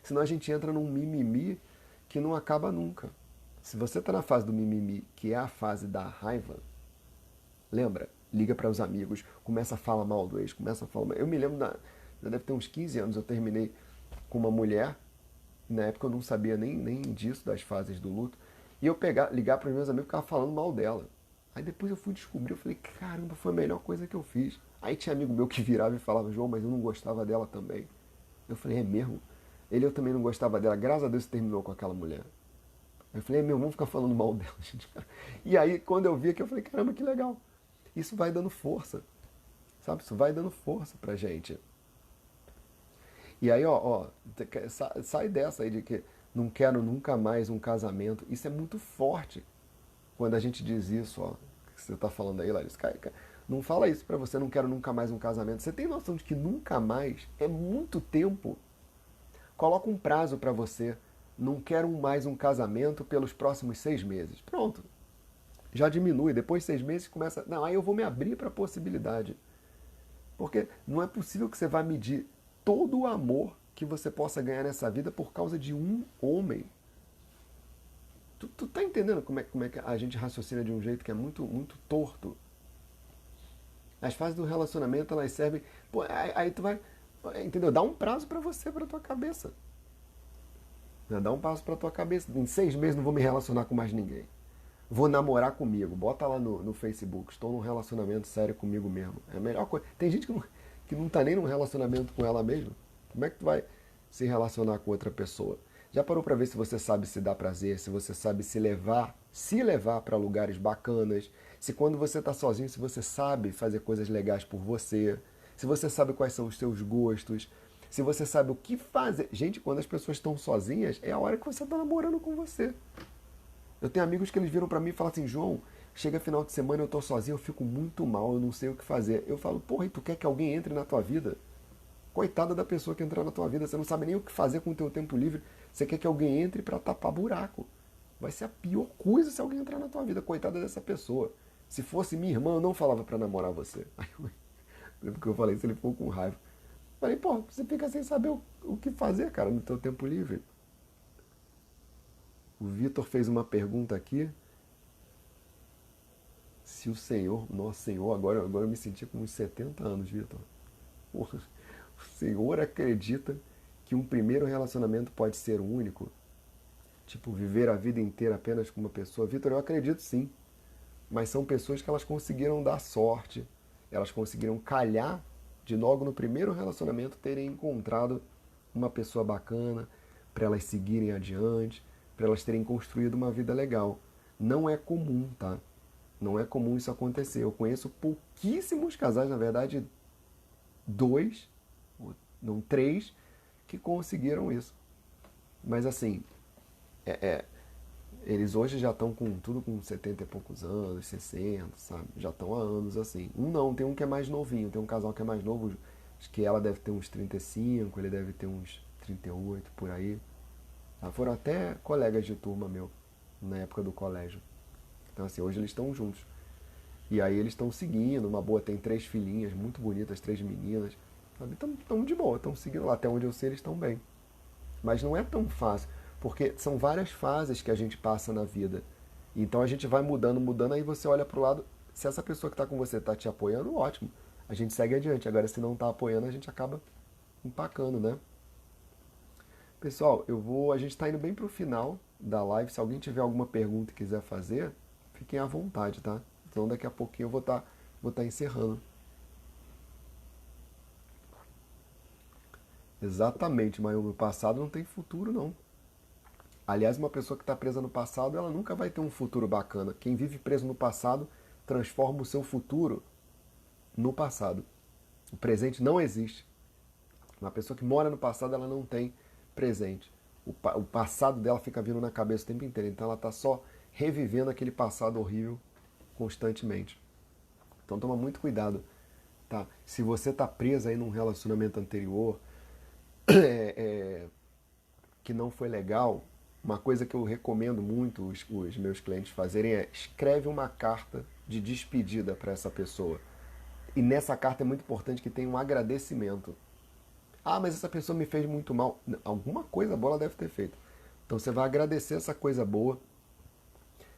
Senão a gente entra num mimimi que não acaba nunca. Se você está na fase do mimimi, que é a fase da raiva, lembra? Liga para os amigos, começa a falar mal do ex, começa a falar mal. Eu me lembro, já deve ter uns 15 anos, eu terminei com uma mulher, na época eu não sabia nem disso, das fases do luto, e eu ligar para os meus amigos e ficava falando mal dela. Aí depois eu fui descobrir, eu falei, caramba, foi a melhor coisa que eu fiz. Aí tinha amigo meu que virava e falava, João, mas eu não gostava dela também. Eu falei, é mesmo? Eu também não gostava dela, graças a Deus você terminou com aquela mulher. Eu falei, meu, vamos ficar falando mal dela, gente. E aí, quando eu vi aqui, eu falei, caramba, que legal. Isso vai dando força, sabe? Isso vai dando força pra gente. E aí, sai dessa aí de que não quero nunca mais um casamento. Isso é muito forte quando a gente diz isso, que você tá falando aí, Larissa. Não fala isso pra você, não quero nunca mais um casamento. Você tem noção de que nunca mais é muito tempo? Coloca um prazo pra você. Não quero mais um casamento pelos próximos 6 meses. Pronto. Já diminui. Depois de 6 meses começa... Não, aí eu vou me abrir para a possibilidade. Porque não é possível que você vá medir todo o amor que você possa ganhar nessa vida por causa de um homem. Tu tá entendendo como é que a gente raciocina de um jeito que é muito, muito torto? As fases do relacionamento, elas servem... Pô, aí tu vai... Entendeu? Dá um prazo para você, para tua cabeça. Dá um passo para tua cabeça. Em 6 meses não vou me relacionar com mais ninguém. Vou namorar comigo. Bota lá no Facebook. Estou num relacionamento sério comigo mesmo. É a melhor coisa. Tem gente que não tá nem num relacionamento com ela mesma. Como é que tu vai se relacionar com outra pessoa? Já parou para ver se você sabe se dar prazer, se você sabe se levar para lugares bacanas, se quando você tá sozinho, se você sabe fazer coisas legais por você, se você sabe quais são os seus gostos, se você sabe o que fazer. Gente, quando as pessoas estão sozinhas, é a hora que você está namorando com você. Eu tenho amigos que eles viram pra mim e falam assim, João, chega final de semana, eu tô sozinho, eu fico muito mal, eu não sei o que fazer. Eu falo, porra, e tu quer que alguém entre na tua vida? Coitada da pessoa que entrar na tua vida, você não sabe nem o que fazer com o teu tempo livre, você quer que alguém entre pra tapar buraco. Vai ser a pior coisa se alguém entrar na tua vida, coitada dessa pessoa. Se fosse minha irmã, eu não falava pra namorar você. Aí eu lembro que eu falei isso, ele ficou com raiva. Falei, pô, você fica sem saber o que fazer, cara, no teu tempo livre. O Vitor fez uma pergunta aqui. Se o Senhor, nosso Senhor, agora eu me senti com uns 70 anos, Vitor. O Senhor acredita que um primeiro relacionamento pode ser o único? Tipo, viver a vida inteira apenas com uma pessoa? Vitor, eu acredito sim. Mas são pessoas que elas conseguiram dar sorte, elas conseguiram calhar de logo no primeiro relacionamento terem encontrado uma pessoa bacana para elas seguirem adiante, para elas terem construído uma vida legal. Não é comum, tá? Não é comum isso acontecer. Eu conheço pouquíssimos casais, na verdade, 2, não 3, que conseguiram isso. Mas assim, eles hoje já estão com tudo com 70 e poucos anos, 60, sabe? Já estão há anos assim. Tem um que é mais novinho, tem um casal que é mais novo, acho que ela deve ter uns 35, ele deve ter uns 38, por aí. Foram até colegas de turma meu, na época do colégio. Então assim, hoje eles estão juntos. E aí eles estão seguindo, uma boa, tem 3 filhinhas muito bonitas, 3 meninas, sabe? Estão de boa, estão seguindo lá, até onde eu sei eles estão bem. Mas não é tão fácil, porque são várias fases que a gente passa na vida. Então a gente vai mudando, mudando, aí você olha pro lado, se essa pessoa que está com você está te apoiando, ótimo, a gente segue adiante. Agora, se não está apoiando, a gente acaba empacando, né? Pessoal, a gente está indo bem pro final da live. Se alguém tiver alguma pergunta e quiser fazer, fiquem à vontade, tá? Então daqui a pouquinho eu vou tá encerrando. Exatamente, mas o passado não tem futuro, não. Aliás, uma pessoa que está presa no passado, ela nunca vai ter um futuro bacana. Quem vive preso no passado transforma o seu futuro no passado. O presente não existe. Uma pessoa que mora no passado, ela não tem presente. O passado dela fica vindo na cabeça o tempo inteiro. Então ela está só revivendo aquele passado horrível constantemente. Então toma muito cuidado, tá? Se você está preso aí num relacionamento anterior que não foi legal, uma coisa que eu recomendo muito os meus clientes fazerem é escreve uma carta de despedida para essa pessoa. E nessa carta é muito importante que tenha um agradecimento. Ah, mas essa pessoa me fez muito mal. Alguma coisa boa ela deve ter feito. Então você vai agradecer essa coisa boa,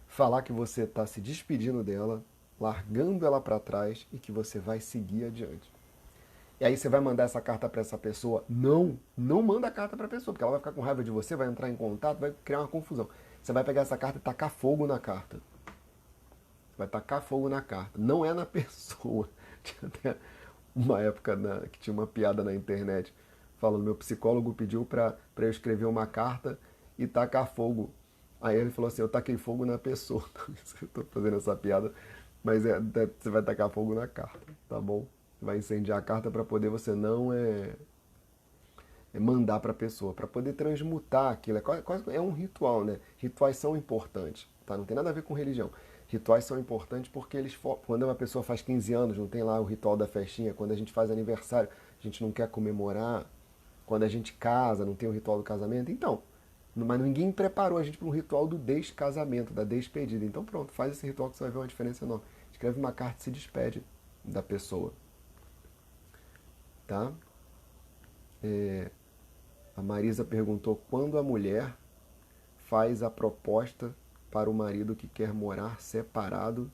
falar que você está se despedindo dela, largando ela para trás e que você vai seguir adiante. E aí você vai mandar essa carta para essa pessoa? Não manda a carta para a pessoa, porque ela vai ficar com raiva de você, vai entrar em contato, vai criar uma confusão. Você vai pegar essa carta e tacar fogo na carta. Vai tacar fogo na carta. Não é na pessoa. Tinha até uma época que tinha uma piada na internet falando, meu psicólogo pediu para eu escrever uma carta e tacar fogo. Aí ele falou assim, eu taquei fogo na pessoa. Eu tô fazendo essa piada, mas você vai tacar fogo na carta, tá bom? Vai incendiar a carta para poder você não mandar para a pessoa, para poder transmutar aquilo. É um ritual, né? Rituais são importantes, tá? Não tem nada a ver com religião. Rituais são importantes porque quando uma pessoa faz 15 anos, não tem lá o ritual da festinha, quando a gente faz aniversário, a gente não quer comemorar, quando a gente casa, não tem o ritual do casamento. Então, mas ninguém preparou a gente para um ritual do descasamento, da despedida. Então pronto, faz esse ritual que você vai ver uma diferença enorme. Escreve uma carta e se despede da pessoa. Tá? A Marisa perguntou quando a mulher faz a proposta para o marido que quer morar separado,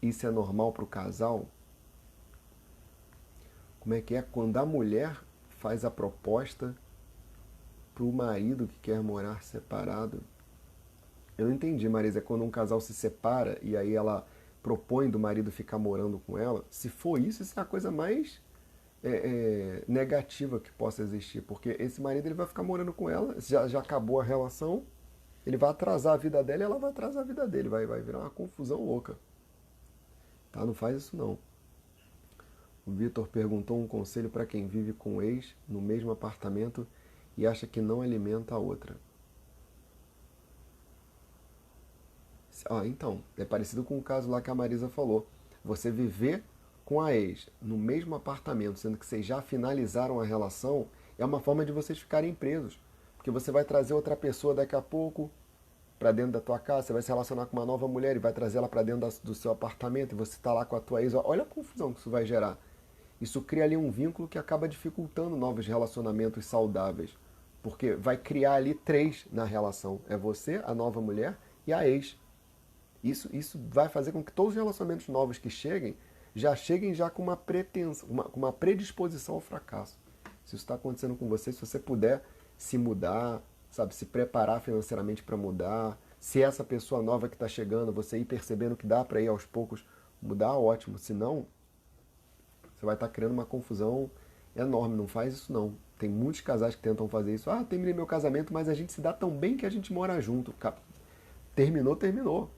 isso é normal para o casal? Como é que é? Quando a mulher faz a proposta para o marido que quer morar separado? Eu não entendi, Marisa. É quando um casal se separa e aí ela propõe do marido ficar morando com ela? Se for isso, isso é a coisa mais negativa que possa existir, porque esse marido ele vai ficar morando com ela, já acabou a relação, ele vai atrasar a vida dela e ela vai atrasar a vida dele, vai virar uma confusão louca. Tá? Não faz isso não. O Vitor perguntou um conselho para quem vive com o ex no mesmo apartamento e acha que não alimenta a outra. Então, é parecido com o caso lá que a Marisa falou. Você viver com a ex no mesmo apartamento, sendo que vocês já finalizaram a relação, é uma forma de vocês ficarem presos. Porque você vai trazer outra pessoa daqui a pouco para dentro da tua casa, você vai se relacionar com uma nova mulher e vai trazer ela para dentro do seu apartamento e você está lá com a tua ex. Olha a confusão que isso vai gerar. Isso cria ali um vínculo que acaba dificultando novos relacionamentos saudáveis. Porque vai criar ali 3 na relação. É você, a nova mulher e a ex. Isso vai fazer com que todos os relacionamentos novos que cheguem já com uma pretensão, com uma predisposição ao fracasso. Se isso está acontecendo com você, se você puder se mudar, sabe, se preparar financeiramente para mudar, se essa pessoa nova que está chegando, você ir percebendo que dá para ir aos poucos mudar, ótimo. Se não, você vai estar criando uma confusão enorme. Não faz isso não. Tem muitos casais que tentam fazer isso. Ah, terminei meu casamento, mas a gente se dá tão bem que a gente mora junto. Terminou.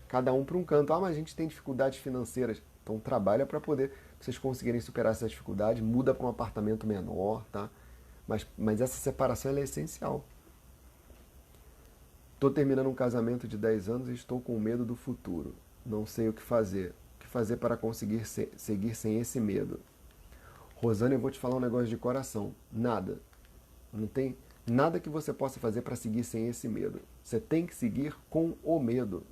Cada um para um canto. Ah, mas a gente tem dificuldades financeiras. Então trabalha para poder vocês conseguirem superar essa dificuldade. Muda para um apartamento menor, tá? Mas essa separação ela é essencial. Estou terminando um casamento de 10 anos e estou com medo do futuro. Não sei o que fazer. O que fazer para conseguir seguir sem esse medo? Rosana, eu vou te falar um negócio de coração. Nada. Não tem nada que você possa fazer para seguir sem esse medo. Você tem que seguir com o medo.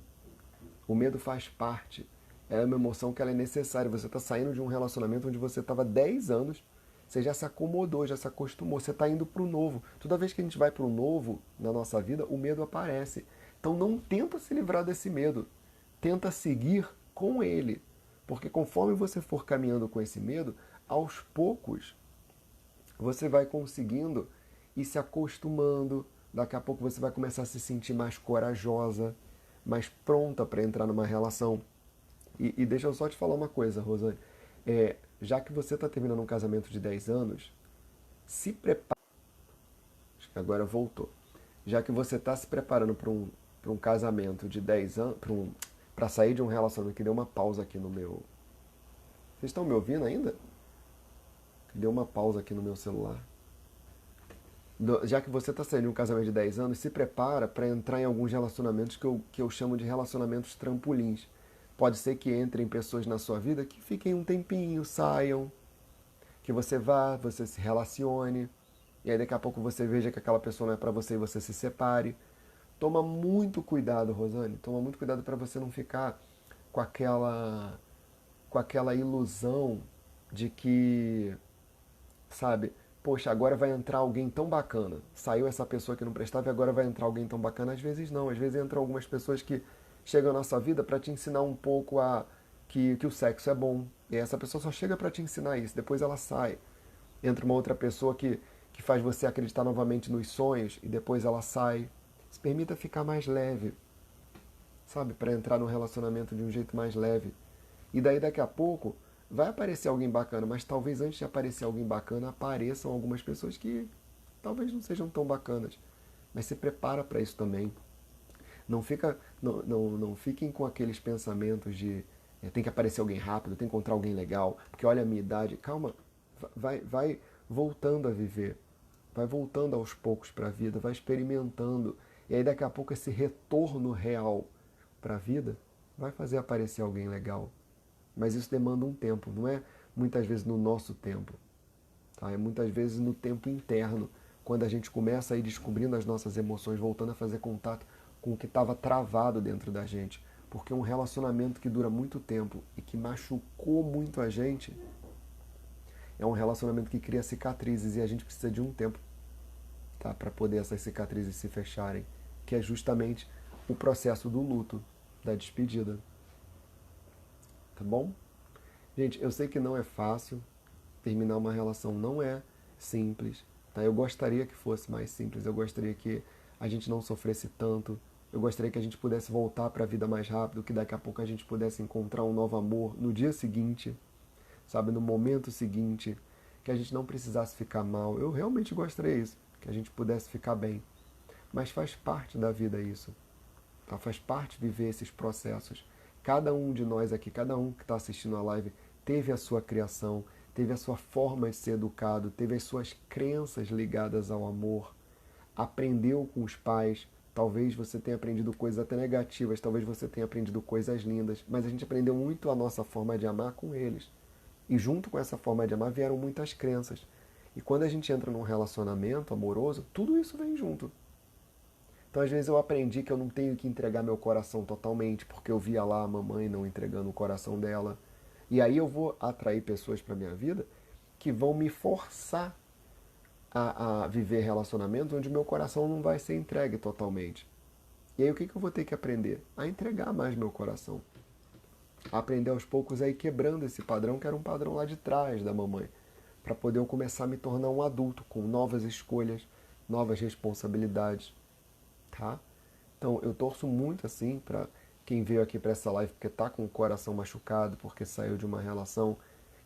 O medo faz parte. é uma emoção que ela é necessária. Você está saindo de um relacionamento onde você estava 10 anos, você já se acomodou, já se acostumou, você está indo para o novo. Toda vez que a gente vai para o novo na nossa vida, o medo aparece. Então não tenta se livrar desse medo, tenta seguir com ele. Porque conforme você for caminhando com esse medo, aos poucos você vai conseguindo ir se acostumando. Daqui a pouco você vai começar a se sentir mais corajosa, mais pronta para entrar numa relação. E deixa eu só te falar uma coisa, Rosane. Já que você está terminando um casamento de 10 anos, se prepare. Acho que agora voltou. Já que você está se preparando para um casamento de 10 anos, para sair de um relacionamento, que deu uma pausa aqui no meu. Vocês estão me ouvindo ainda? Deu uma pausa aqui no meu celular. Já que você está saindo de um casamento de 10 anos, se prepara para entrar em alguns relacionamentos que eu chamo de relacionamentos trampolins. Pode ser que entrem pessoas na sua vida que fiquem um tempinho, saiam, que você vá, você se relacione, e aí daqui a pouco você veja que aquela pessoa não é para você e você se separe. Toma muito cuidado, Rosane, toma muito cuidado para você não ficar com aquela ilusão de que, sabe, poxa, agora vai entrar alguém tão bacana. Saiu essa pessoa que não prestava e agora vai entrar alguém tão bacana. Às vezes não, às vezes entram algumas pessoas que chegam na nossa vida para te ensinar um pouco que o sexo é bom. E essa pessoa só chega para te ensinar isso, depois ela sai. Entra uma outra pessoa que faz você acreditar novamente nos sonhos e depois ela sai. Se permita ficar mais leve, sabe? Para entrar no relacionamento de um jeito mais leve. E daí daqui a pouco vai aparecer alguém bacana, mas talvez antes de aparecer alguém bacana apareçam algumas pessoas que talvez não sejam tão bacanas. Mas se prepara para isso também. Não fiquem com aqueles pensamentos de tem que aparecer alguém rápido, tem que encontrar alguém legal, porque olha a minha idade. Calma, vai voltando a viver. Vai voltando aos poucos para a vida, vai experimentando. E aí daqui a pouco esse retorno real para a vida vai fazer aparecer alguém legal. Mas isso demanda um tempo, não é muitas vezes no nosso tempo. Tá? É muitas vezes no tempo interno, quando a gente começa a ir descobrindo as nossas emoções, voltando a fazer contato com o que estava travado dentro da gente. Porque um relacionamento que dura muito tempo e que machucou muito a gente é um relacionamento que cria cicatrizes e a gente precisa de um tempo, tá, para poder essas cicatrizes se fecharem, que é justamente o processo do luto, da despedida. Tá bom? Gente, eu sei que não é fácil, terminar uma relação não é simples, tá? Eu gostaria que fosse mais simples, eu gostaria que a gente não sofresse tanto, eu gostaria que a gente pudesse voltar para a vida mais rápido, que daqui a pouco a gente pudesse encontrar um novo amor no dia seguinte, sabe, no momento seguinte, que a gente não precisasse ficar mal. Eu realmente gostaria disso, que a gente pudesse ficar bem. Mas faz parte da vida isso, tá? Faz parte viver esses processos. Cada um de nós aqui, cada um que está assistindo a live, teve a sua criação, teve a sua forma de ser educado, teve as suas crenças ligadas ao amor, aprendeu com os pais. Talvez você tenha aprendido coisas até negativas, talvez você tenha aprendido coisas lindas, mas a gente aprendeu muito a nossa forma de amar com eles. E junto com essa forma de amar vieram muitas crenças. E quando a gente entra num relacionamento amoroso, tudo isso vem junto. Então, às vezes, eu aprendi que eu não tenho que entregar meu coração totalmente, porque eu via lá a mamãe não entregando o coração dela. E aí eu vou atrair pessoas para minha vida que vão me forçar a viver relacionamentos onde meu coração não vai ser entregue totalmente. E aí o que eu vou ter que aprender? A entregar mais meu coração. A aprender aos poucos a ir quebrando esse padrão, que era um padrão lá de trás da mamãe, para poder eu começar a me tornar um adulto com novas escolhas, novas responsabilidades. Tá? Então eu torço muito assim para quem veio aqui para essa live porque está com o coração machucado, porque saiu de uma relação,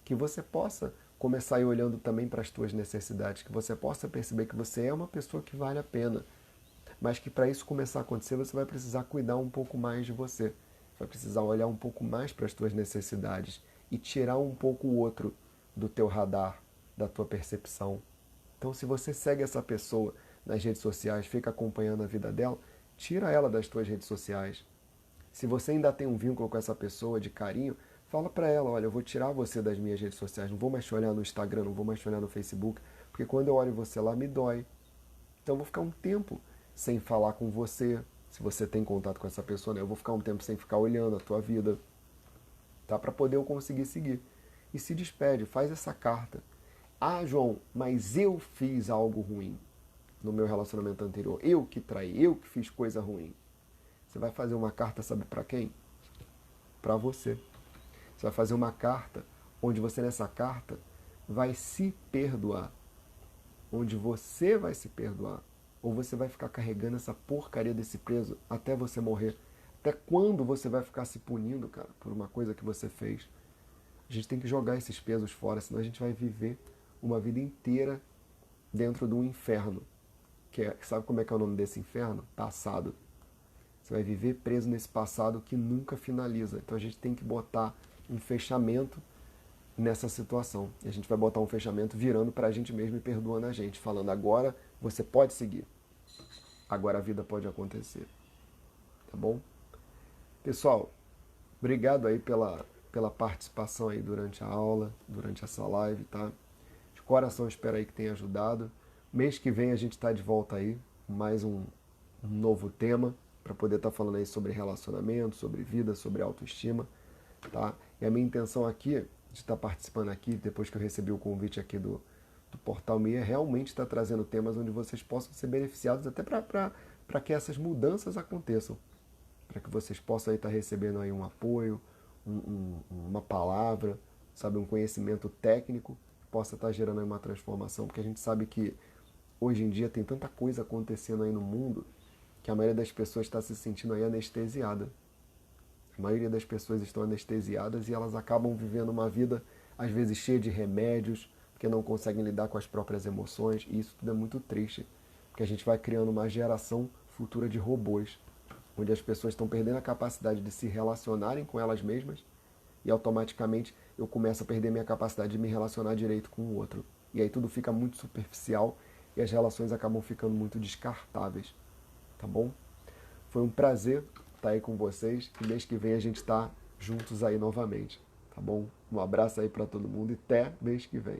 que você possa começar a ir olhando também para as tuas necessidades, que você possa perceber que você é uma pessoa que vale a pena, mas que para isso começar a acontecer você vai precisar cuidar um pouco mais de você, vai precisar olhar um pouco mais para as tuas necessidades e tirar um pouco o outro do teu radar, da tua percepção. Então se você segue essa pessoa nas redes sociais, fica acompanhando a vida dela, tira ela das tuas redes sociais. Se você ainda tem um vínculo com essa pessoa de carinho, fala para ela, olha, eu vou tirar você das minhas redes sociais, não vou mais te olhar no Instagram, não vou mais te olhar no Facebook, porque quando eu olho você lá, me dói. Então eu vou ficar um tempo sem falar com você, se você tem contato com essa pessoa, né? Eu vou ficar um tempo sem ficar olhando a tua vida. tá? Para poder eu conseguir seguir. E se despede, faz essa carta. Ah, João, mas eu fiz algo ruim no meu relacionamento anterior. Eu que traí, eu que fiz coisa ruim. Você vai fazer uma carta, sabe para quem? Para você. Você vai fazer uma carta onde você, nessa carta, vai se perdoar. Onde você vai se perdoar. Ou você vai ficar carregando essa porcaria desse peso até você morrer. Até quando você vai ficar se punindo, cara, por uma coisa que você fez? A gente tem que jogar esses pesos fora, senão a gente vai viver uma vida inteira dentro de um inferno. Sabe como é que é o nome desse inferno? Passado. Você vai viver preso nesse passado que nunca finaliza. Então a gente tem que botar um fechamento nessa situação. E a gente vai botar um fechamento virando para a gente mesmo e perdoando a gente, falando: agora você pode seguir. Agora a vida pode acontecer. Tá bom? Pessoal, obrigado aí pela participação aí durante a aula, durante essa live, tá? De coração, espero aí que tenha ajudado. Mês que vem a gente está de volta aí com mais um novo tema para poder estar falando aí sobre relacionamento, sobre vida, sobre autoestima, tá? E a minha intenção aqui de estar participando aqui, depois que eu recebi o convite aqui do Portal Me, é realmente estar trazendo temas onde vocês possam ser beneficiados até para que essas mudanças aconteçam, para que vocês possam aí estar recebendo aí um apoio, uma palavra, sabe, um conhecimento técnico que possa estar gerando aí uma transformação, porque a gente sabe que hoje em dia tem tanta coisa acontecendo aí no mundo que a maioria das pessoas está se sentindo aí anestesiada. A maioria das pessoas estão anestesiadas e elas acabam vivendo uma vida, às vezes, cheia de remédios, porque não conseguem lidar com as próprias emoções, e isso tudo é muito triste, porque a gente vai criando uma geração futura de robôs, onde as pessoas estão perdendo a capacidade de se relacionarem com elas mesmas e automaticamente eu começo a perder minha capacidade de me relacionar direito com o outro. E aí tudo fica muito superficial e as relações acabam ficando muito descartáveis, tá bom? Foi um prazer estar aí com vocês e mês que vem a gente está juntos aí novamente, tá bom? Um abraço aí para todo mundo e até mês que vem.